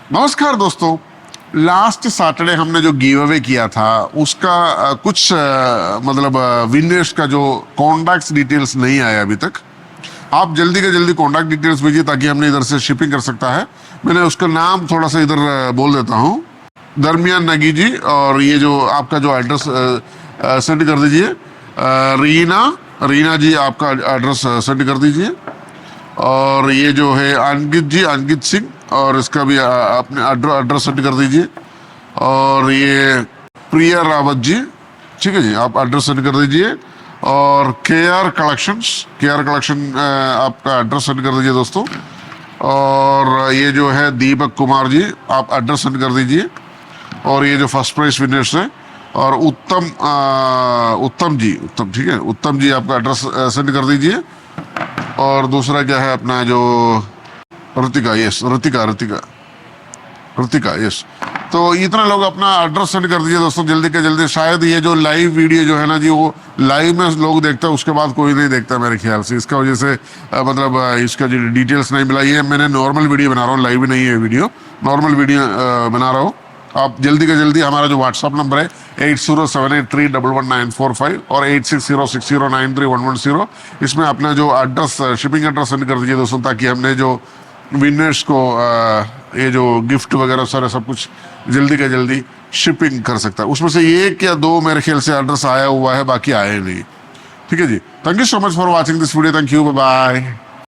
नमस्कार दोस्तों। Last Saturday हमने जो गिव अवे किया था उसका कुछ मतलब विनर्स का जो कॉन्टैक्ट डिटेल्स नहीं आया अभी तक। आप जल्दी के जल्दी कॉन्टैक्ट डिटेल्स भेजिए ताकि हमने इधर से शिपिंग कर सकता है। मैंने उसका नाम थोड़ा सा इधर बोल देता हूँ, दरमियान नगी जी। और ये जो आपका जो एड्रेस सेंड कर दीजिए, रीना रीना जी आपका एड्रेस सेंड कर दीजिए। और ये जो है अंकित जी, अंकित सिंह, और इसका भी अपने एड्रेस सेंड कर दीजिए। और ये प्रिया रावत जी, ठीक है जी, आप एड्रेस सेंड कर दीजिए। और के आर कलेक्शन आपका एड्रेस सेंड कर दीजिए दोस्तों। और ये जो है दीपक कुमार जी, आप एड्रेस सेंड कर दीजिए। और ये जो फर्स्ट प्राइज विनर्स है, और उत्तम जी, ठीक है, उत्तम जी आपका एड्रेस सेंड कर दीजिए। और दूसरा क्या है अपना जो ऋतिका, यस ऋतिका यस। तो इतना लोग अपना एड्रेस सेंड कर दीजिए दोस्तों जल्दी के जल्दी। शायद ये जो लाइव वीडियो जो है ना जी, वो लाइव में लोग देखते हैं, उसके बाद कोई नहीं देखता मेरे ख्याल से। इसका वजह से मतलब इसका जो डिटेल्स नहीं मिला। ये मैंने नॉर्मल वीडियो बना रहा हूँ, लाइव नहीं है वीडियो, नॉर्मल वीडियो बना रहा हूँ। आप जल्दी के जल्दी, हमारा जो व्हाट्सअप नंबर है 8078311945 और 8606093110, इसमें अपना जो एड्रेस, शिपिंग एड्रेस सेंड कर दीजिए दोस्तों, ताकि हमने जो विनर्स को ये जो गिफ्ट वगैरह सारा सब कुछ जल्दी के जल्दी शिपिंग कर सकता है। उसमें से एक या दो मेरे ख्याल से एड्रेस आया हुआ है, बाकी आए नहीं। ठीक है जी, thank you so much for watching this video, thank you, bye bye.